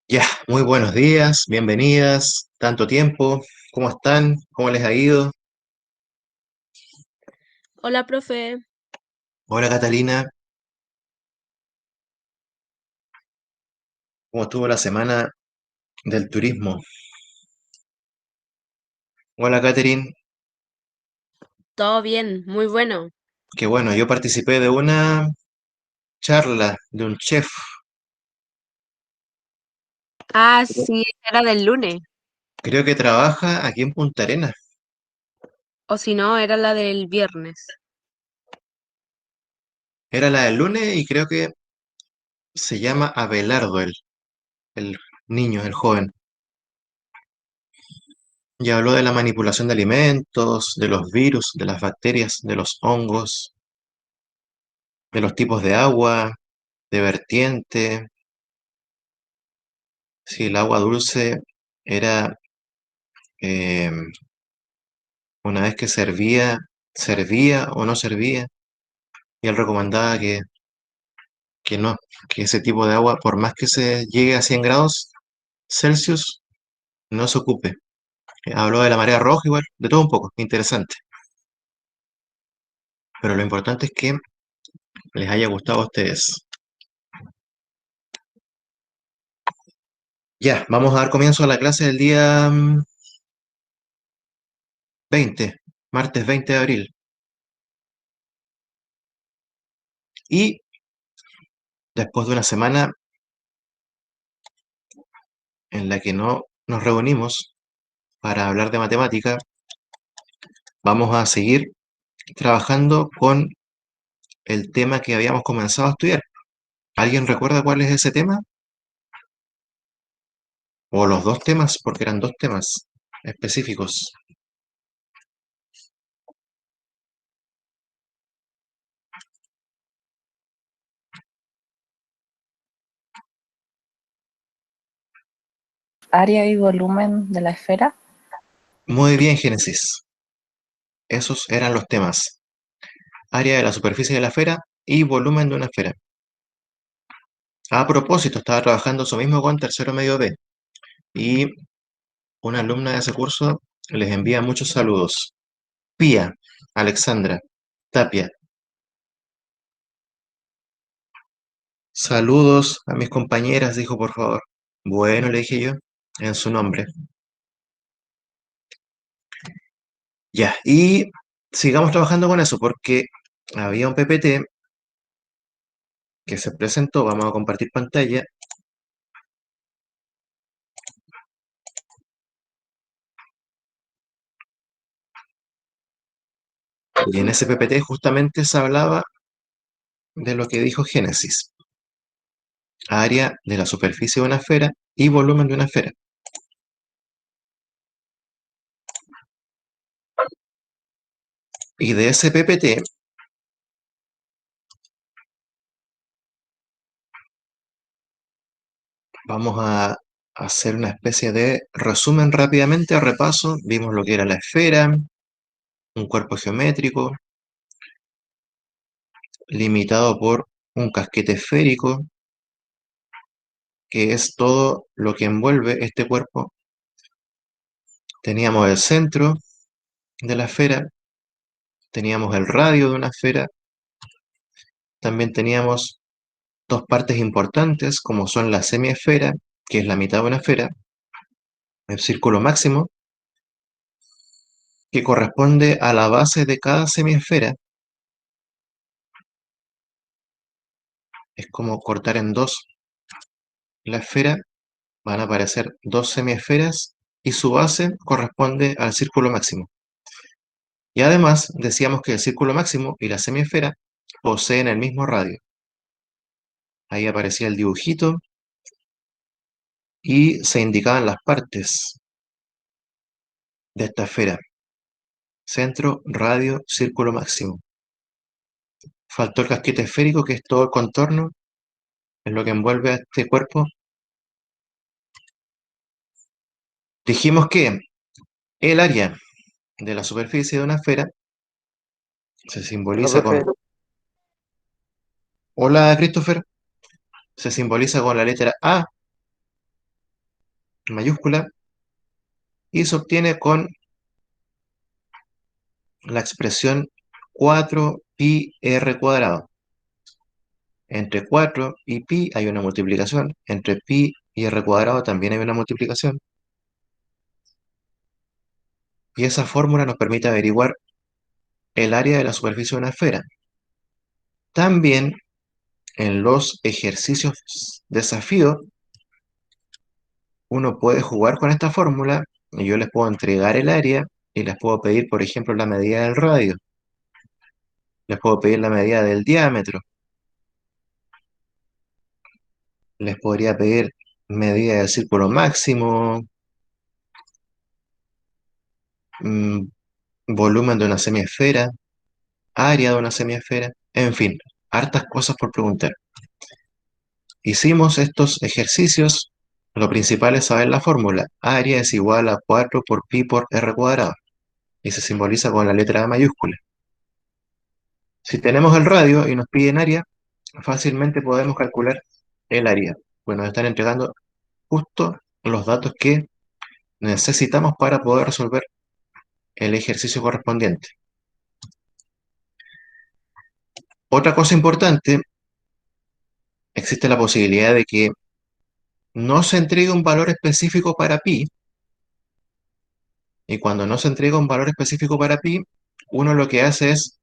Ya, muy buenos días, bienvenidas, tanto tiempo, ¿cómo están? ¿Cómo les ha ido? Hola, profe. Hola Catalina, ¿cómo estuvo la semana del turismo? Hola Catherine, Todo bien, muy bueno. qué bueno, yo participé de una charla de un chef, Ah, sí, era del lunes. creo que trabaja aquí en Punta Arenas, O si no, era la del viernes. era la del lunes y creo que se llama Abelardo el niño, el joven, y habló de la manipulación de alimentos, de los virus, de las bacterias, de los hongos, de los tipos de agua, de vertiente. Si el agua dulce era eh, una vez que servía o no servía, y él recomendaba que no, que ese tipo de agua, por más que se llegue a 100 grados Celsius, no se ocupe. Habló de la marea roja igual, de todo un poco, interesante. Pero lo importante es que les haya gustado a ustedes. Ya, vamos a dar comienzo a la clase del día 20, martes 20 de abril. Y después de una semana en la que no nos reunimos para hablar de matemática, vamos a seguir trabajando con el tema que habíamos comenzado a estudiar. ¿Alguien recuerda cuál es ese tema? O los dos temas, porque eran dos temas específicos. Área y volumen de la esfera. Muy bien, Génesis. Esos eran los temas. Área de la superficie de la esfera y volumen de una esfera. A propósito, estaba trabajando eso mismo con tercero medio B. Y una alumna de ese curso les envía muchos saludos. Pía, Alexandra, Tapia. Saludos a mis compañeras, dijo por favor. Bueno, le dije yo, en su nombre. Ya, y sigamos trabajando con eso, porque había un PPT que se presentó, vamos a compartir pantalla, y en ese PPT justamente se hablaba de lo que dijo Génesis, área de la superficie de una esfera y volumen de una esfera. Y de ese PPT vamos a hacer una especie de resumen rápidamente, repaso. Vimos lo que era la esfera, un cuerpo geométrico limitado por un casquete esférico, que es todo lo que envuelve este cuerpo. Teníamos el centro de la esfera, teníamos el radio de una esfera, también teníamos dos partes importantes como son la semiesfera, que es la mitad de una esfera, el círculo máximo, que corresponde a la base de cada semiesfera. Es como cortar en dos la esfera, van a aparecer dos semiesferas y su base corresponde al círculo máximo. Y además decíamos que el círculo máximo y la semiesfera poseen el mismo radio. Ahí aparecía el dibujito y se indicaban las partes de esta esfera. Centro, radio, círculo máximo. Faltó el casquete esférico, que es todo el contorno, es lo que envuelve a este cuerpo. Dijimos que el área de la superficie de una esfera se Hola, simboliza profe. con... Hola, Christopher. Se simboliza con la letra A mayúscula y se obtiene con la expresión 4πr cuadrado. Entre 4 y pi hay una multiplicación, entre pi y r cuadrado también hay una multiplicación, y esa fórmula nos permite averiguar el área de la superficie de una esfera. También en los ejercicios desafío, uno puede jugar con esta fórmula y yo les puedo entregar el área y les puedo pedir, por ejemplo, la medida del radio, les puedo pedir la medida del diámetro, les podría pedir medida del círculo máximo, mm, volumen de una semiesfera, área de una semiesfera, en fin, hartas cosas por preguntar. Hicimos estos ejercicios, lo principal es saber la fórmula. Área es igual a 4 por pi por r cuadrado, y se simboliza con la letra A mayúscula. Si tenemos el radio y nos piden área, fácilmente podemos calcular el área, pues nos están entregando justo los datos que necesitamos para poder resolver el ejercicio correspondiente. Otra cosa importante, existe la posibilidad de que no se entregue un valor específico para pi, y cuando no se entrega un valor específico para pi, uno lo que hace es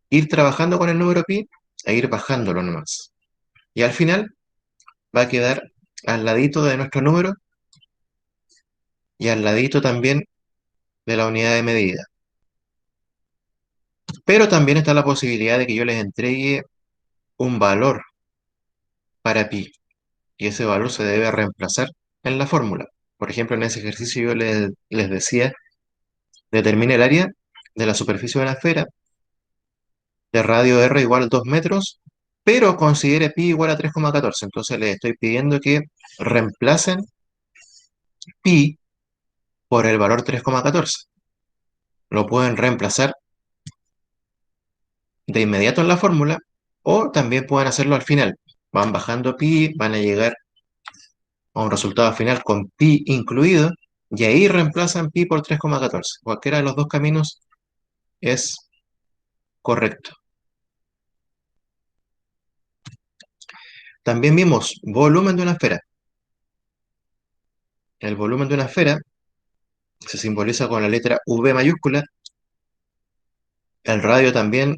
ir trabajando con el número pi e ir bajándolo nomás. Y al final va a quedar al ladito de nuestro número y al ladito también de la unidad de medida. Pero también está la posibilidad de que yo les entregue un valor para pi, y ese valor se debe reemplazar en la fórmula. Por ejemplo, en ese ejercicio yo les decía, determine el área de la superficie de una esfera de radio r igual a 2 metros, pero considere pi igual a 3,14. Entonces les estoy pidiendo que reemplacen pi por el valor 3,14. Lo pueden reemplazar de inmediato en la fórmula, o también pueden hacerlo al final. Van bajando pi, van a llegar a un resultado final con pi incluido, y ahí reemplazan pi por 3,14. Cualquiera de los dos caminos es correcto. También vimos volumen de una esfera. El volumen de una esfera se simboliza con la letra V mayúscula. El radio también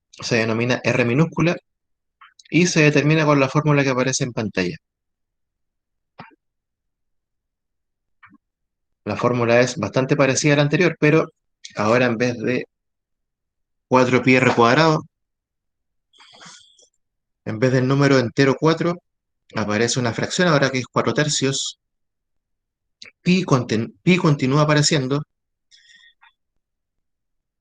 se denomina R minúscula y se determina con la fórmula que aparece en pantalla. La fórmula es bastante parecida a la anterior, pero ahora en vez de 4 pi r cuadrado, en vez del número entero 4, aparece una fracción ahora que es 4 tercios. Pi continúa apareciendo,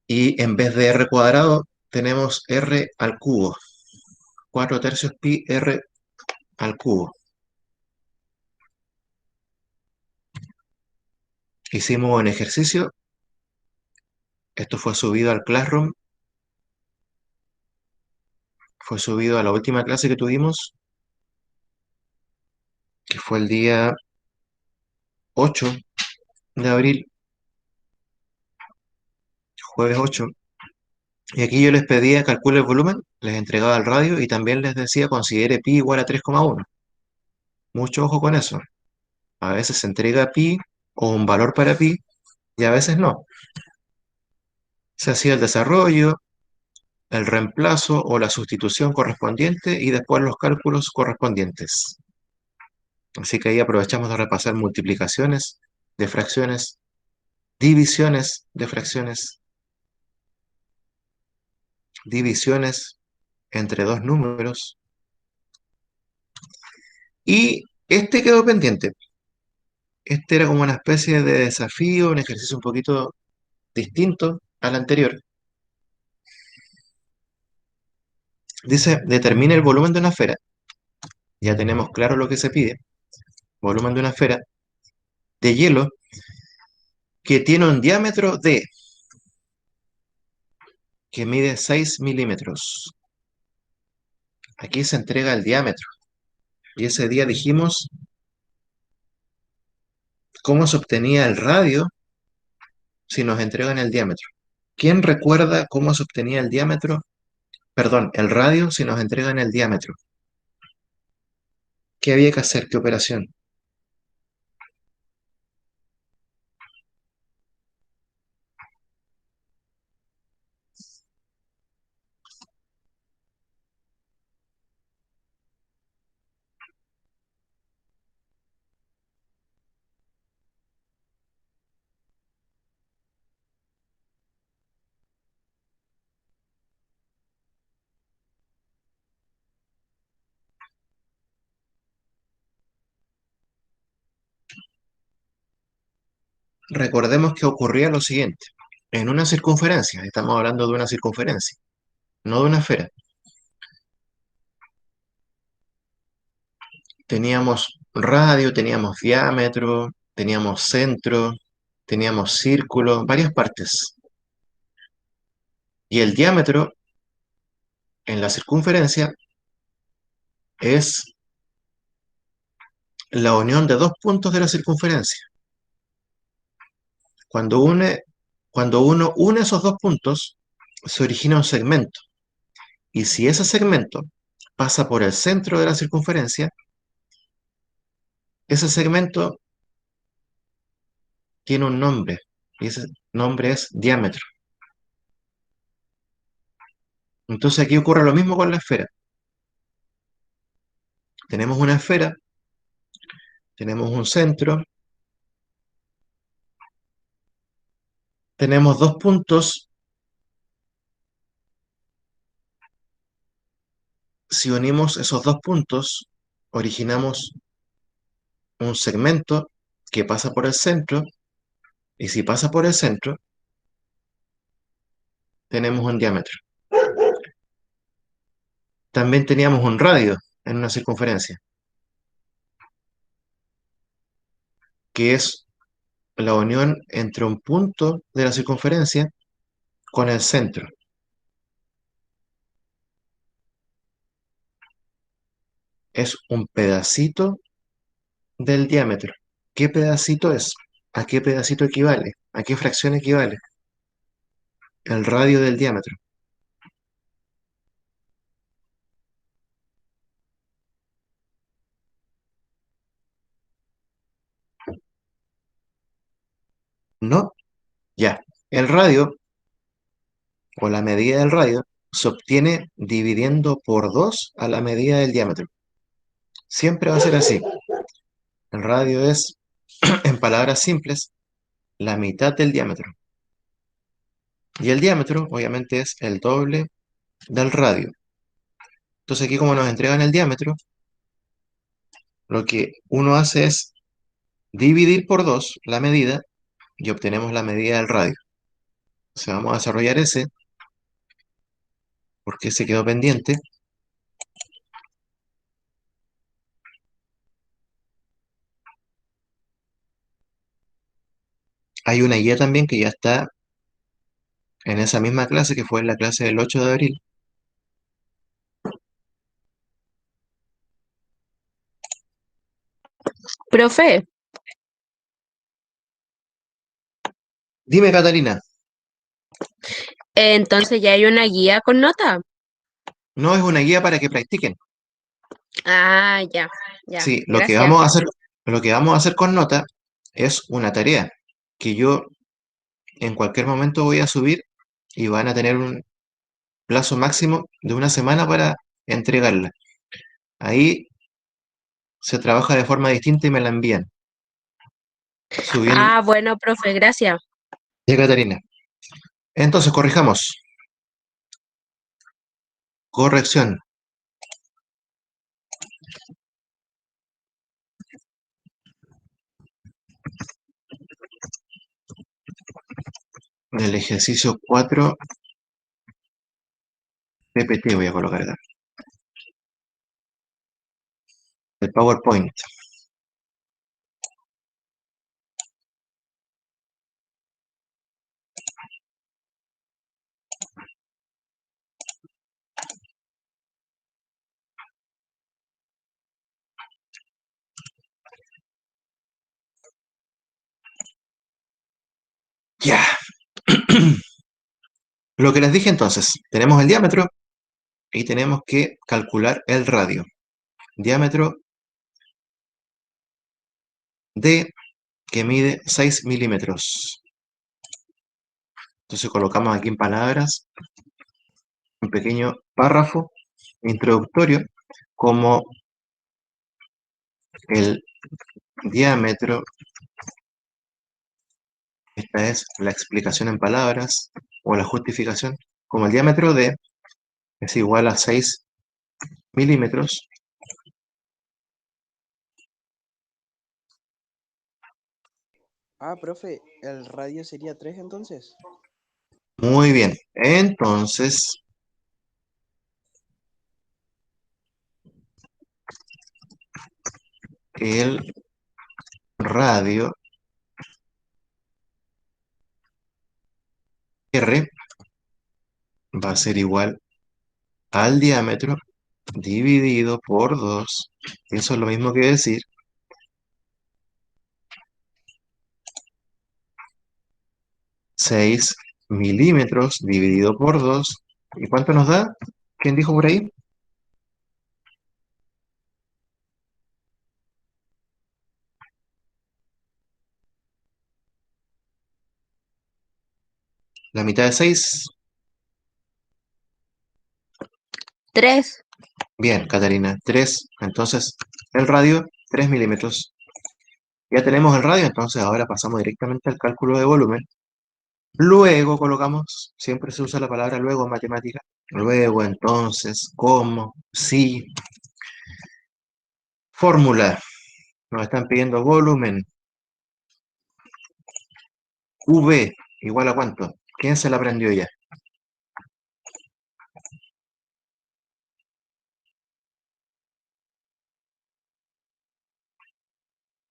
y en vez de r cuadrado tenemos r al cubo. 4 tercios pi r al cubo. Hicimos un ejercicio. Esto fue subido al Classroom. Fue subido a la última clase que tuvimos, que fue el día 8 de abril, jueves 8. Y aquí yo les pedía calcule el volumen, les entregaba el radio y también les decía considere pi igual a 3,1. Mucho ojo con eso. A veces se entrega pi o un valor para pi y a veces no. Se hacía el desarrollo, el reemplazo o la sustitución correspondiente y después los cálculos correspondientes. Así que ahí aprovechamos de repasar multiplicaciones de fracciones, divisiones de fracciones, divisiones entre dos números. Y este quedó pendiente. Este era como una especie de desafío, un ejercicio un poquito distinto al anterior. Dice, determine el volumen de una esfera. Ya tenemos claro lo que se pide. Volumen de una esfera de hielo que tiene un diámetro D, que mide 6 milímetros. Aquí se entrega el diámetro. Y ese día dijimos ¿Cómo se obtenía el radio si nos entregan el diámetro? ¿Quién recuerda cómo se obtenía el diámetro? Perdón, el radio si nos entregan el diámetro. ¿Qué había que hacer? ¿Qué operación? Recordemos que ocurría lo siguiente. En una circunferencia, estamos hablando de una circunferencia, no de una esfera. Teníamos radio, teníamos diámetro, teníamos centro, teníamos círculo, varias partes. Y el diámetro en la circunferencia es la unión de dos puntos de la circunferencia. Cuando uno une esos dos puntos, se origina un segmento. Y si ese segmento pasa por el centro de la circunferencia, ese segmento tiene un nombre. Y ese nombre es diámetro. Entonces aquí ocurre lo mismo con la esfera. Tenemos una esfera, tenemos un centro, tenemos dos puntos. Si unimos esos dos puntos, originamos un segmento que pasa por el centro, y si pasa por el centro, tenemos un diámetro. También teníamos un radio en una circunferencia, que es la unión entre un punto de la circunferencia con el centro. Es un pedacito del diámetro. ¿Qué pedacito es? ¿A qué pedacito equivale? ¿A qué fracción equivale? El radio del diámetro. ¿No? Ya. El radio, o la medida del radio, se obtiene dividiendo por 2 a la medida del diámetro. Siempre va a ser así. El radio es, en palabras simples, la mitad del diámetro. Y el diámetro, obviamente, es el doble del radio. Entonces aquí como nos entregan el diámetro, lo que uno hace es dividir por 2 la medida y obtenemos la medida del radio. Entonces vamos a desarrollar ese, porque se quedó pendiente. Hay una guía también que ya está en esa misma clase, que fue en la clase del 8 de abril. Profe, Dime, Catalina, entonces ya hay una guía con nota. no es una guía para que practiquen. Ah, ya, ya, Sí, gracias. lo que vamos a hacer con nota es una tarea que yo en cualquier momento voy a subir y van a tener un plazo máximo de una semana para entregarla. Ahí se trabaja de forma distinta y me la envían. Subiendo. Ah, bueno, profe, gracias. Ya, Catarina. Entonces, corrijamos. Corrección. Del ejercicio 4 PPT voy a colocar acá. El PowerPoint. Ya. Lo que les dije entonces, tenemos el diámetro y tenemos que calcular el radio. Diámetro D que mide 6 milímetros. Entonces colocamos aquí en palabras un pequeño párrafo introductorio como el diámetro, esta es la explicación en palabras o la justificación, como el diámetro D es igual a 6 milímetros. Ah, profe, ¿el radio sería 3 entonces? Muy bien, entonces el radio R va a ser igual al diámetro dividido por 2. Eso es lo mismo que decir 6 milímetros dividido por 2. ¿Y cuánto nos da? ¿Quién dijo por ahí? La mitad de 6. 3. Bien, Catarina, 3. Entonces, el radio, 3 milímetros. Ya tenemos el radio, entonces ahora pasamos directamente al cálculo de volumen. Luego colocamos, siempre se usa la palabra luego en matemática. Luego, entonces, cómo, si. Fórmula. Nos están pidiendo volumen. V igual a cuánto. ¿Quién se la aprendió ya?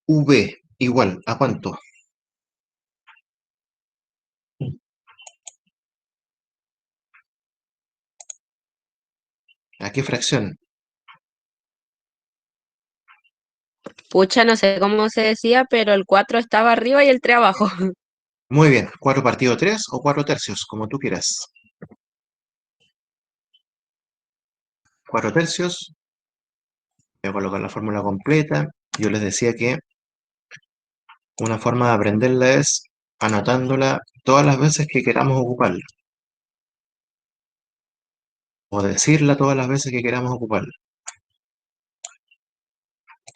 V igual a cuánto. ¿A qué fracción? Pucha, no sé cómo se decía, pero el 4 estaba arriba y el 3 abajo. Muy bien, 4 partido 3 o 4 tercios, como tú quieras. 4 tercios. Voy a colocar la fórmula completa. Yo les decía que una forma de aprenderla es anotándola todas las veces que queramos ocuparla. O decirla todas las veces que queramos ocuparla.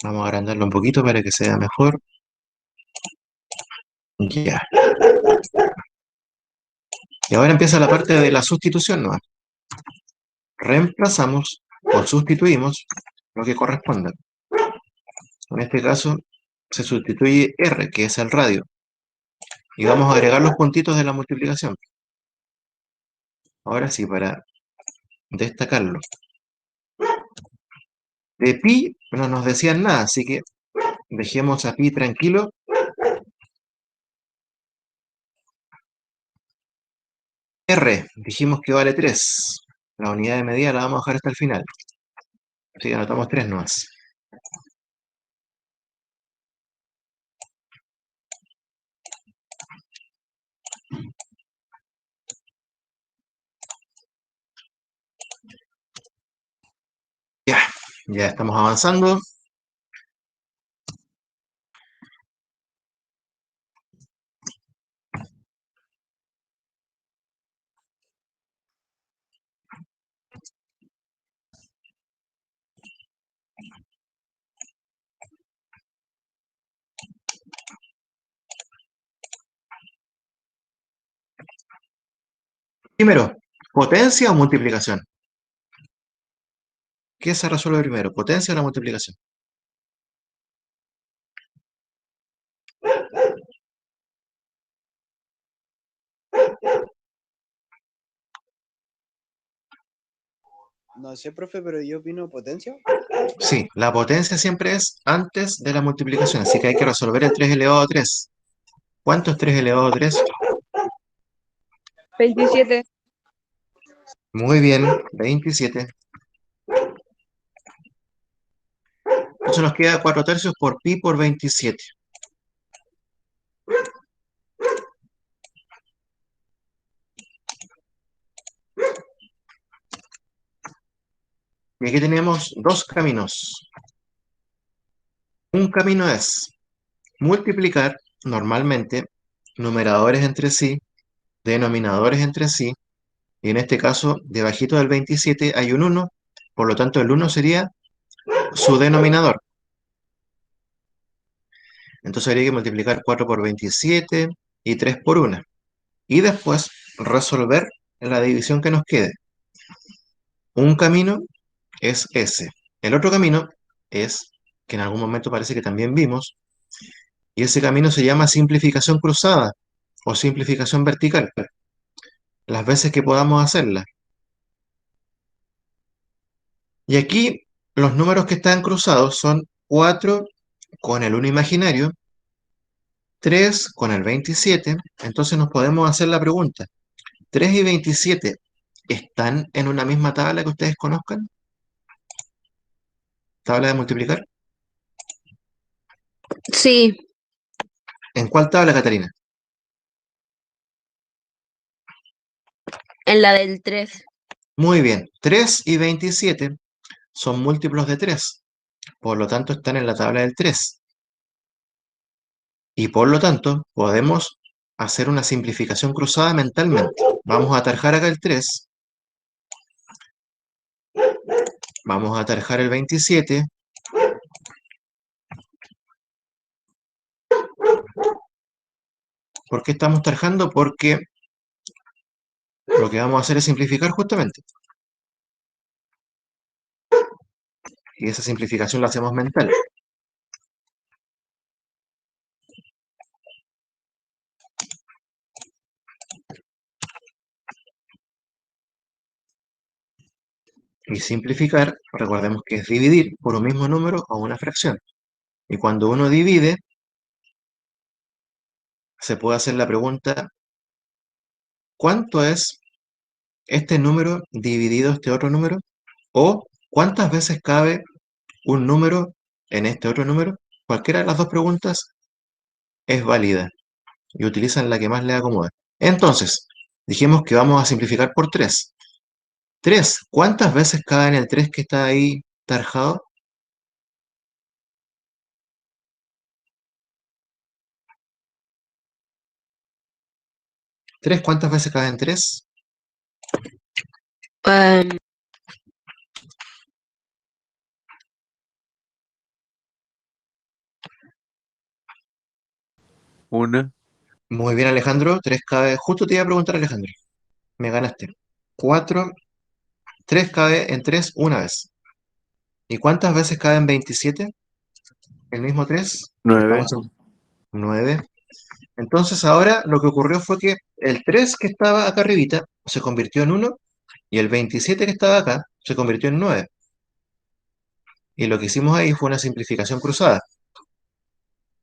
Vamos a agrandarlo un poquito para que sea mejor. Ya. Y ahora empieza la parte de la sustitución, ¿no? Reemplazamos o sustituimos lo que corresponda. En este caso se sustituye R, que es el radio. Y vamos a agregar los puntitos de la multiplicación. Ahora sí, para destacarlo. De pi no nos decían nada, así que dejemos a pi tranquilo. R, dijimos que vale 3. La unidad de medida la vamos a dejar hasta el final. Así que anotamos 3 nomás. Ya, ya estamos avanzando. Primero, ¿potencia o multiplicación? ¿Qué se resuelve primero? ¿Potencia o la multiplicación? No sé, profe, pero yo opino potencia. Sí, la potencia siempre es antes de la multiplicación, así que hay que resolver el 3 elevado a 3. ¿Cuánto es 3 elevado a 3? 27. Muy bien, 27. Entonces nos queda 4 tercios por pi por 27. Y aquí tenemos dos caminos. Un camino es multiplicar normalmente numeradores entre sí, denominadores entre sí, y en este caso, debajito del 27 hay un 1, por lo tanto el 1 sería su denominador. Entonces habría que multiplicar 4 por 27 y 3 por 1. Y después resolver la división que nos quede. Un camino es ese. El otro camino es, que en algún momento parece que también vimos, y ese camino se llama simplificación cruzada o simplificación vertical, las veces que podamos hacerla. Y aquí los números que están cruzados son 4 con el 1 imaginario, 3 con el 27. Entonces nos podemos hacer la pregunta, ¿3 y 27 están en una misma tabla que ustedes conozcan? ¿Tabla de multiplicar? Sí, ¿En cuál tabla, Catarina? en la del 3. Muy bien, 3 y 27 son múltiplos de 3, por lo tanto están en la tabla del 3. Y por lo tanto podemos hacer una simplificación cruzada mentalmente. Vamos a atajar acá el 3, vamos a atajar el 27. ¿Por qué estamos tarjando? Porque lo que vamos a hacer es simplificar justamente. Y esa simplificación la hacemos mental. Y simplificar, recordemos que es dividir por un mismo número o una fracción. Y cuando uno divide, se puede hacer la pregunta, ¿cuánto es este número dividido este otro número? ¿O cuántas veces cabe un número en este otro número? Cualquiera de las dos preguntas es válida y utilizan la que más les acomode. Entonces, dijimos que vamos a simplificar por 3. 3, ¿cuántas veces cabe en el 3 que está ahí tarjado? 3, ¿cuántas veces cabe en 3? Una. Muy bien, Alejandro. 3 cabe. Justo te iba a preguntar, Alejandro. Me ganaste. 4. 3 cabe en 3 una vez. ¿Y cuántas veces cabe en 27? El mismo 3. Nueve. Estamos en 9. Entonces ahora lo que ocurrió fue que el 3 que estaba acá arribita se convirtió en 1 y el 27 que estaba acá se convirtió en 9. Y lo que hicimos ahí fue una simplificación cruzada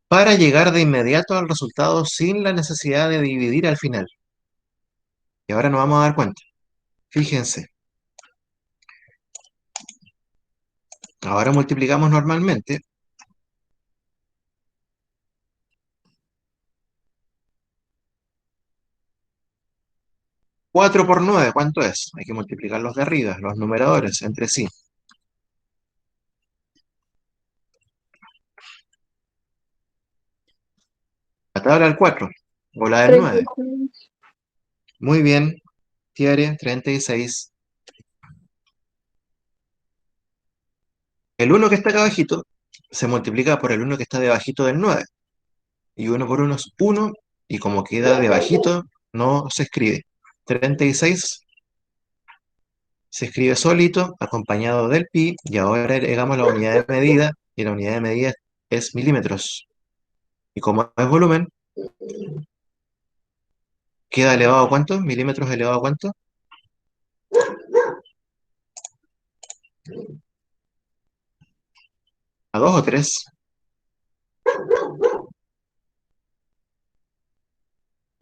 para llegar de inmediato al resultado sin la necesidad de dividir al final. Y ahora nos vamos a dar cuenta. Fíjense, ahora multiplicamos normalmente. 4 por 9, ¿cuánto es? Hay que multiplicar los de arriba, los numeradores, entre sí. La tabla del 4 o la del 9. Muy bien, Tiare, 36. El 1 que está acá abajito se multiplica por el 1 que está debajito del 9. Y 1 por 1 es 1, y como queda debajito, no se escribe. 36 se escribe solito, acompañado del pi, y ahora agregamos la unidad de medida, y la unidad de medida es milímetros. Y como es volumen, queda elevado a ¿cuánto? ¿Milímetros elevado a cuánto? ¿A 2 o 3?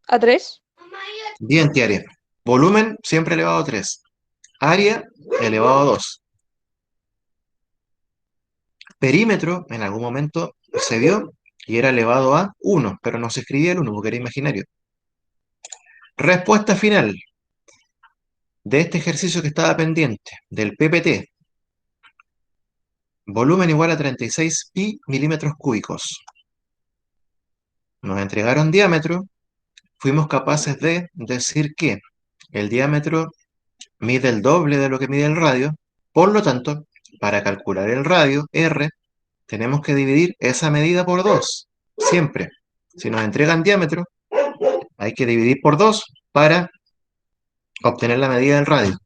¿A 3? Bien, área. Volumen siempre elevado a 3. Área elevado a 2. Perímetro en algún momento se vio y era elevado a 1, pero no se escribía el 1 porque era imaginario. Respuesta final de este ejercicio que estaba pendiente, del PPT. Volumen igual a 36 pi milímetros cúbicos. Nos entregaron diámetro. Fuimos capaces de decir que el diámetro mide el doble de lo que mide el radio. Por lo tanto, para calcular el radio, R, tenemos que dividir esa medida por 2. Siempre. Si nos entregan diámetro, hay que dividir por 2 para obtener la medida del radio.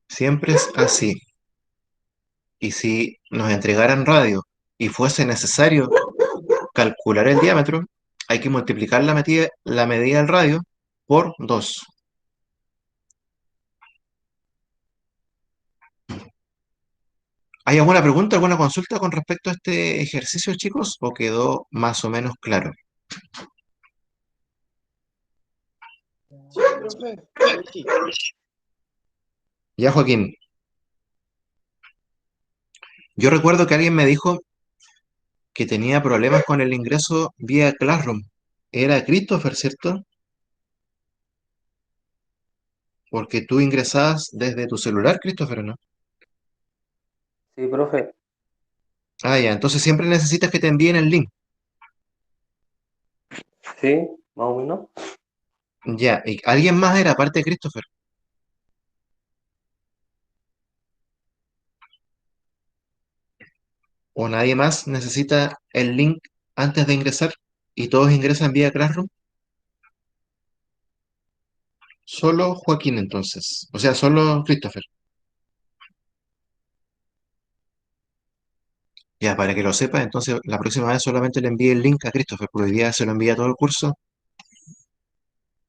Siempre es así. Y si nos entregaran radio y fuese necesario calcular el diámetro, hay que multiplicar la medida del radio por 2. ¿Hay alguna pregunta, alguna consulta con respecto a este ejercicio, chicos? ¿O quedó más o menos claro? Sí, profe. Ahí sí. Ya, Joaquín, yo recuerdo que alguien me dijo que tenía problemas con el ingreso vía Classroom. Era Christopher, ¿cierto? Porque tú ingresabas desde tu celular, Christopher, ¿no? Sí, profe. Ah, ya, entonces siempre necesitas que te envíen el link. Sí, más o menos. Ya, ¿y alguien más era aparte de Christopher? ¿O nadie más necesita el link antes de ingresar y todos ingresan vía Classroom? Solo Joaquín entonces, o sea, solo Christopher. Ya, para que lo sepa, entonces la próxima vez solamente le envíe el link a Christopher, porque hoy día se lo envía todo el curso,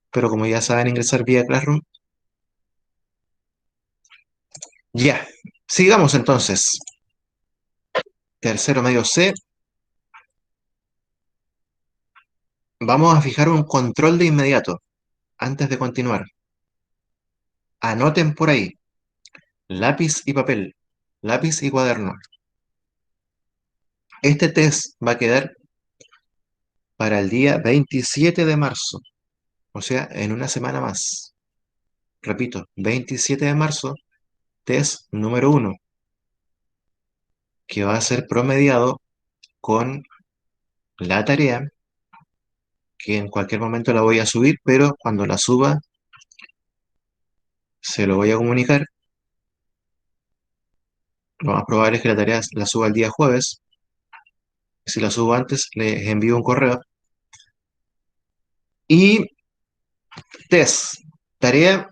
pero como ya saben ingresar vía Classroom, ya. Sigamos entonces. Tercero medio C. Vamos a fijar un control de inmediato, antes de continuar. Anoten por ahí, lápiz y papel, lápiz y cuaderno. Este test va a quedar para el día 27 de marzo, o sea, en una semana más. Repito, 27 de marzo, test número 1, que va a ser promediado con la tarea, que en cualquier momento la voy a subir, pero cuando la suba, se lo voy a comunicar. Lo más probable es que la tarea la suba el día jueves. Si la subo antes, les envío un correo. Y test, tarea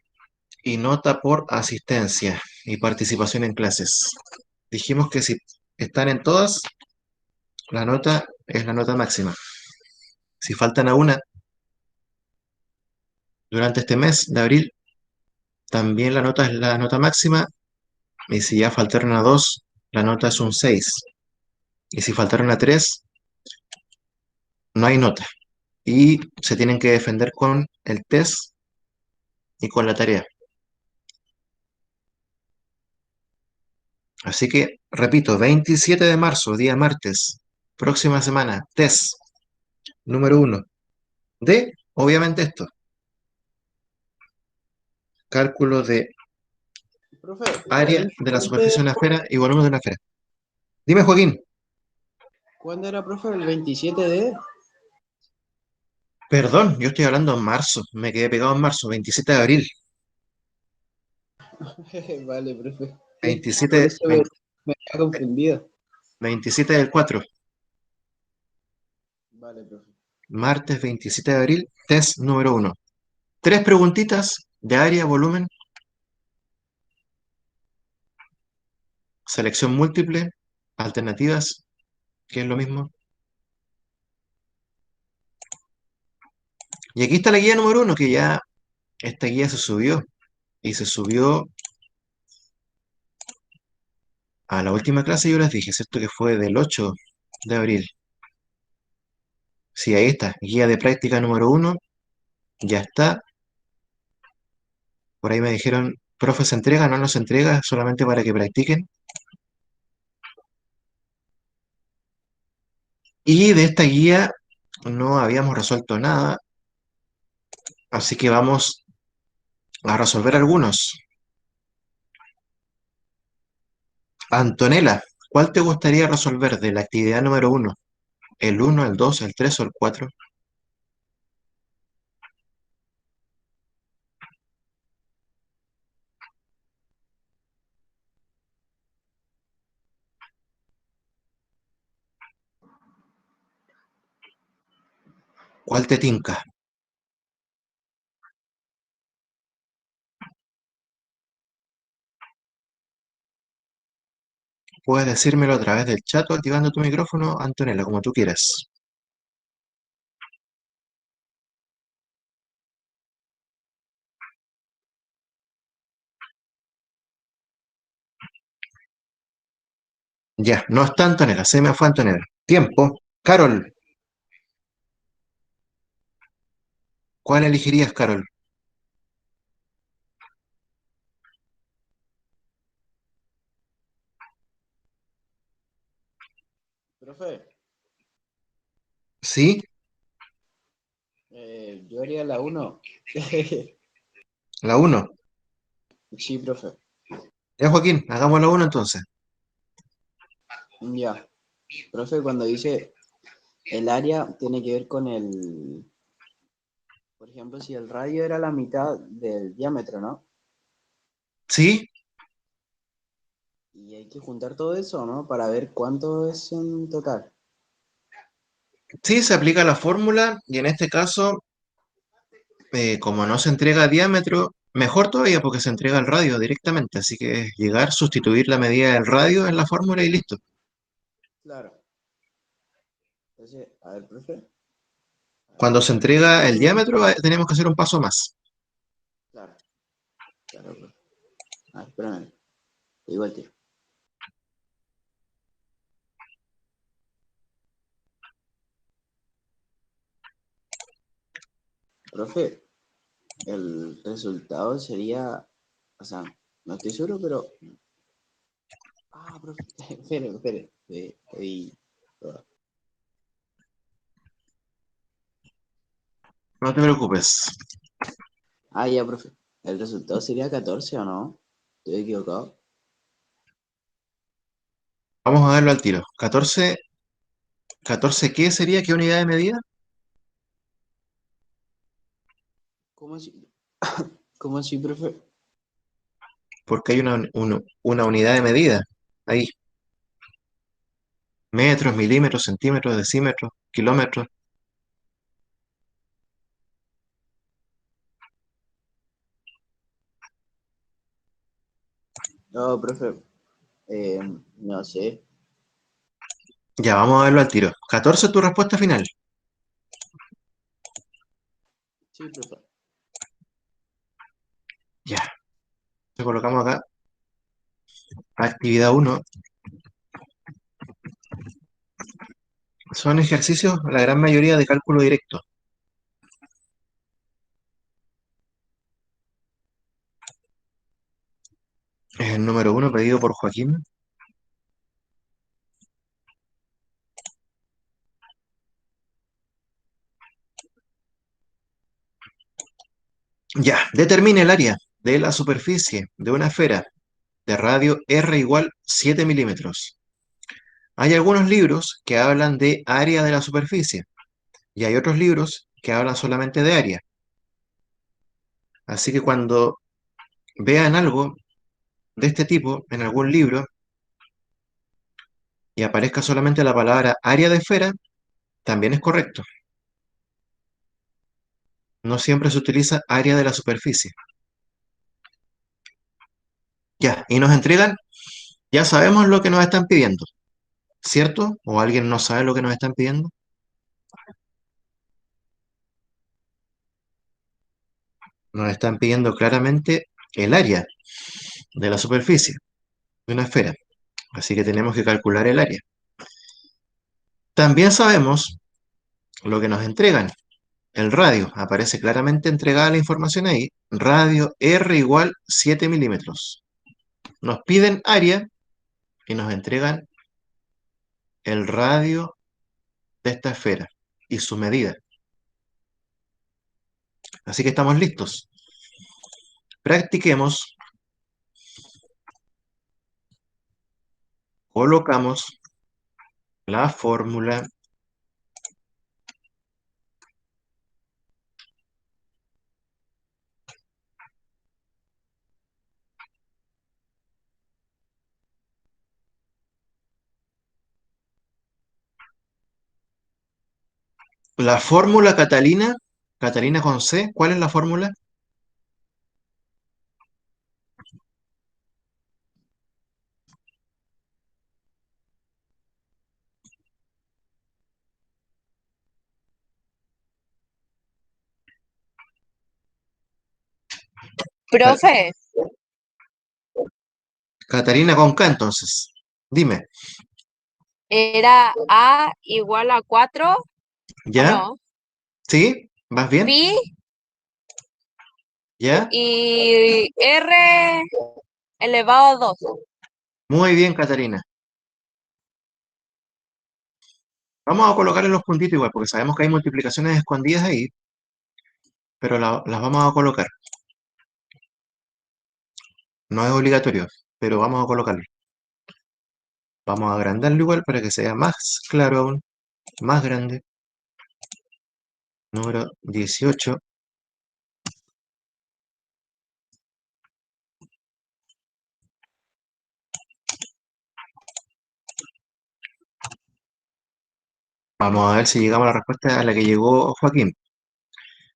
y nota por asistencia y participación en clases. Dijimos que si están en todas, la nota es la nota máxima. Si faltan a una durante este mes de abril, también la nota es la nota máxima. Y si ya faltaron a dos, la nota es un 6. Y si faltaron a tres, no hay nota. Y se tienen que defender con el test y con la tarea. Así que, repito, 27 de marzo, día martes, próxima semana, test número 1 de, obviamente esto, cálculo de Profe, área de la superficie de una esfera y volumen de una esfera. Dime, Joaquín. ¿cuándo era, profe? ¿El 27 de? Perdón, yo estoy hablando en marzo. Me quedé pegado en marzo, 27 de abril. Vale, profe. Por 27, eso me había confundido. 27 del 4. Vale, profe. Martes 27 de abril, test número 1. Tres preguntitas de área, volumen, selección múltiple, alternativas, que es lo mismo. Y aquí está la guía número 1, que ya esta guía se subió. Y se subió a la última clase, yo les dije, ¿cierto? Que fue del 8 de abril. Sí, ahí está, guía de práctica número 1, ya está. Por ahí me dijeron, profe, ¿se entrega? No, no se entrega, solamente para que practiquen. Y de esta guía no habíamos resuelto nada, así que vamos a resolver algunos. Antonella, ¿cuál te gustaría resolver de la actividad número uno? ¿El uno, el 2, el 3 o el 4? ¿Cuál te tinca? Puedes decírmelo a través del chat o activando tu micrófono, Antonella, como tú quieras. Ya, no está Antonella, se me fue Antonella. Tiempo. Carol, ¿cuál elegirías, Carol? Profe, ¿Sí? yo haría la uno. La uno. Sí, profe. Ya, Joaquín, hagamos la uno entonces. Ya. Profe, cuando dice el área tiene que ver con el, por ejemplo, si el radio era la mitad del diámetro, ¿no? ¿Sí? Y hay que juntar todo eso, ¿no? Para ver cuánto es en total. Sí, se aplica la fórmula y en este caso, como no se entrega a diámetro, mejor todavía porque se entrega al radio directamente. Así que es llegar, sustituir la medida del radio en la fórmula y listo. Claro. Entonces, a ver, profe. Cuando se entrega el diámetro, tenemos que hacer un paso más. Claro, claro, profe. A ver, espérame. Te digo el tiro. Profe, el resultado sería, o sea, no estoy seguro, pero... Ah, profe, espere, espere. No te preocupes. Ah, ya, profe. ¿El resultado sería 14 o no? Estoy equivocado. Vamos a darlo al tiro. 14, ¿14 qué sería? ¿Qué unidad de medida? ¿Cómo así? ¿Cómo así, profe? Porque hay una unidad de medida. Ahí, metros, milímetros, centímetros, decímetros, kilómetros. No, profe, eh, no sé. Ya, vamos a verlo al tiro. 14 es tu respuesta final. Sí, profe. Ya, te colocamos acá. Actividad uno. Son ejercicios, la gran mayoría de cálculo directo. Es el número uno pedido por Joaquín. Ya, determine el área de la superficie de una esfera de radio R igual 7 milímetros. Hay algunos libros que hablan de área de la superficie y hay otros libros que hablan solamente de área. Así que cuando vean algo de este tipo en algún libro y aparezca solamente la palabra área de esfera, también es correcto. No siempre se utiliza área de la superficie. Ya, y nos entregan, ya sabemos lo que nos están pidiendo, ¿cierto? ¿O alguien no sabe lo que nos están pidiendo? Nos están pidiendo claramente el área de la superficie de una esfera. Así que tenemos que calcular el área. También sabemos lo que nos entregan. El radio, aparece claramente entregada la información ahí. Radio R igual 7 milímetros. Nos piden área y nos entregan el radio de esta esfera y su medida. Así que estamos listos. Practiquemos colocamos la fórmula. La fórmula Catalina, Catalina con C, ¿cuál es la fórmula? Profe, Catalina con K, entonces. Dime, ¿era A igual a 4 o ¿ya? no? ¿Sí? ¿Vas bien? Pi ¿Ya? y R elevado a 2. Muy bien, Catalina. Vamos a colocarle los puntitos igual, porque sabemos que hay multiplicaciones escondidas ahí, pero las vamos a colocar. No es obligatorio, pero vamos a colocarlo. Vamos a agrandarlo igual para que sea más claro aún, más grande. Número 18. Vamos a ver si llegamos a la respuesta a la que llegó Joaquín.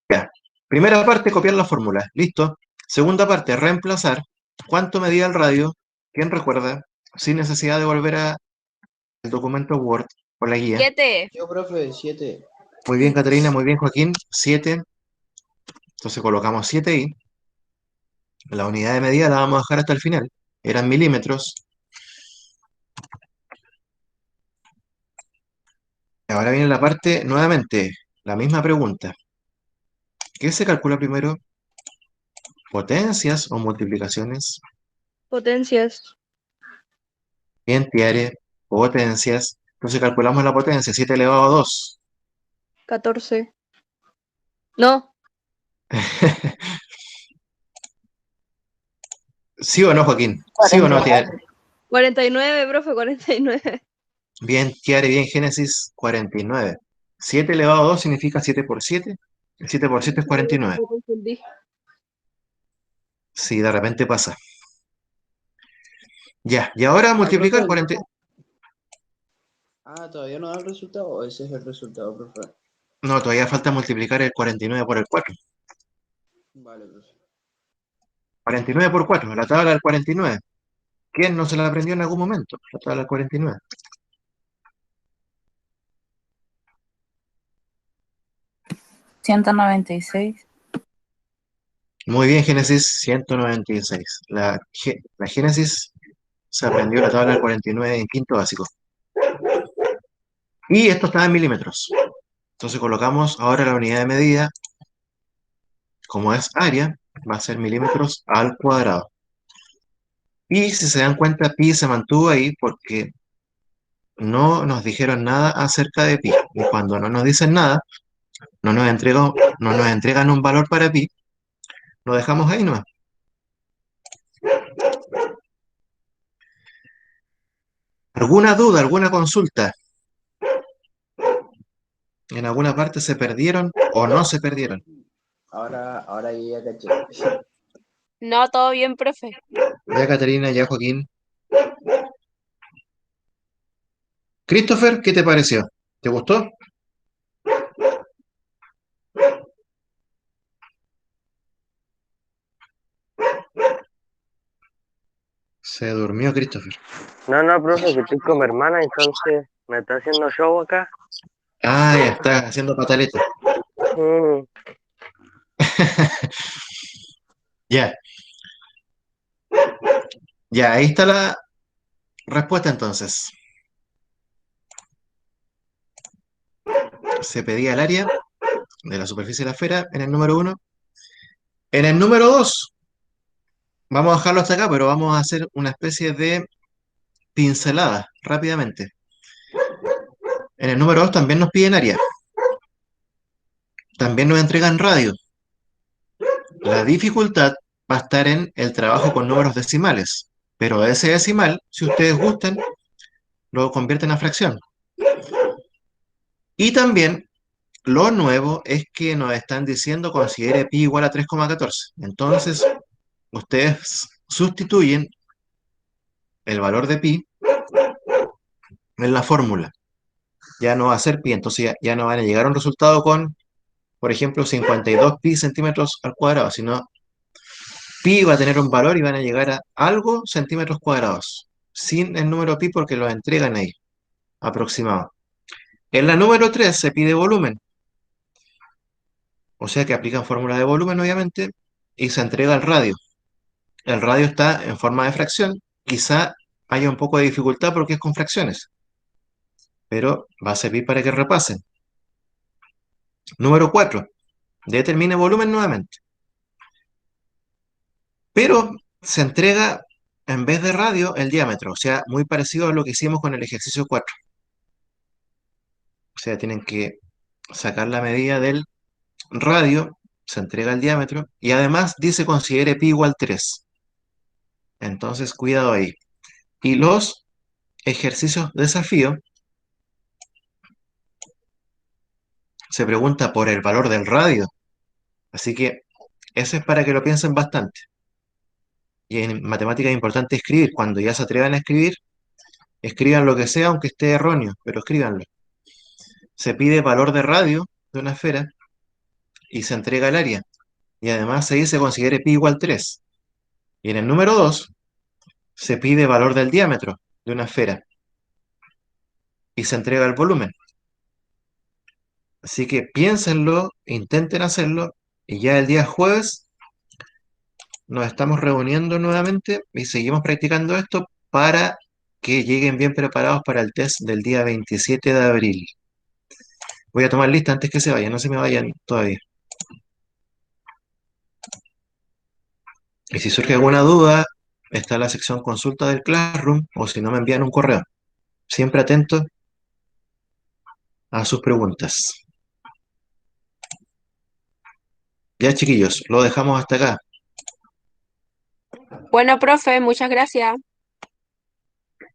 Ya. Primera parte, copiar la fórmula. Listo. Segunda parte, reemplazar. ¿Cuánto medía el radio? ¿Quién recuerda? Sin necesidad de volver al documento Word o la guía. 7. Yo, profe, 7. Muy bien, Caterina. Muy bien, Joaquín. 7. Entonces colocamos 7 ahí. La unidad de medida la vamos a dejar hasta el final. Eran milímetros. Ahora viene la parte, nuevamente, la misma pregunta. ¿Qué se calcula primero? ¿Potencias o multiplicaciones? Potencias. Bien, Tiare, potencias. Entonces calculamos la potencia, 7 elevado a 2. 14. No, ¿Sí o no, Joaquín? ¿Sí o no, Tiare? 49, profe, 49. Bien, Tiare, bien, Génesis, 49. 7 elevado a 2 significa 7 por 7. El 7 por 7 es 49. Me confundí. Sí, de repente pasa. Ya, y ahora multiplicar 40. ¿Todavía no da el resultado? ¿O ese es el resultado, profe? No, todavía falta multiplicar el 49 por el 4. Vale, profe. 49 por 4, la tabla del 49. ¿Quién no se la aprendió en algún momento? La tabla del 49. 196. Muy bien, Génesis 196. La Génesis se aprendió la tabla del 49 en quinto básico. Y esto está en milímetros. Entonces colocamos ahora la unidad de medida, como es área, va a ser milímetros al cuadrado. Y si se dan cuenta, pi se mantuvo ahí porque no nos dijeron nada acerca de pi. Y cuando no nos dicen nada, no nos entregan un valor para pi, lo dejamos ahí nomás. ¿Alguna duda, alguna consulta? ¿En alguna parte se perdieron o no se perdieron? Ahora ya caché. No, todo bien, profe. Ya Caterina, ya Joaquín. Christopher, ¿qué te pareció? ¿Te gustó? Se durmió Christopher. No, profe, que estoy con mi hermana, entonces me está haciendo show acá. Ah, ya está haciendo pataleta. Mm, Ya, ya, ahí está la respuesta entonces. Se pedía el área de la superficie de la esfera en el número 1. En el número 2, vamos a dejarlo hasta acá, pero vamos a hacer una especie de pincelada rápidamente. En el número 2 también nos piden área. También nos entregan radio. La dificultad va a estar en el trabajo con números decimales. Pero ese decimal, si ustedes gustan, lo convierten a fracción. Y también lo nuevo es que nos están diciendo considere pi igual a 3,14. Entonces, ustedes sustituyen el valor de pi en la fórmula. Ya no va a ser pi, entonces ya no van a llegar a un resultado con, por ejemplo, 52 pi centímetros al cuadrado, sino pi va a tener un valor y van a llegar a algo centímetros cuadrados, sin el número pi porque lo entregan ahí, aproximado. En la número 3 se pide volumen, o sea que aplican fórmula de volumen, obviamente, y se entrega el radio. El radio está en forma de fracción, quizá haya un poco de dificultad porque es con fracciones, pero va a servir para que repasen. Número 4, determine volumen nuevamente, pero se entrega en vez de radio el diámetro, o sea, muy parecido a lo que hicimos con el ejercicio 4. O sea, tienen que sacar la medida del radio, se entrega el diámetro y además dice considere pi igual 3. Entonces, cuidado ahí. Y los ejercicios de desafío se pregunta por el valor del radio. Así que eso es para que lo piensen bastante. Y en matemática es importante escribir. Cuando ya se atrevan a escribir, escriban lo que sea, aunque esté erróneo, pero escríbanlo. Se pide valor de radio de una esfera y se entrega el área. Y además se dice considere pi igual 3. Y en el número 2 se pide valor del diámetro de una esfera y se entrega el volumen. Así que piénsenlo, intenten hacerlo y ya el día jueves nos estamos reuniendo nuevamente y seguimos practicando esto para que lleguen bien preparados para el test del día 27 de abril. Voy a tomar lista antes que se vayan, no se me vayan todavía. Y si surge alguna duda, está la sección consulta del Classroom o si no me envían un correo. Siempre atento a sus preguntas. Ya chiquillos, lo dejamos hasta acá. Bueno, profe, muchas gracias.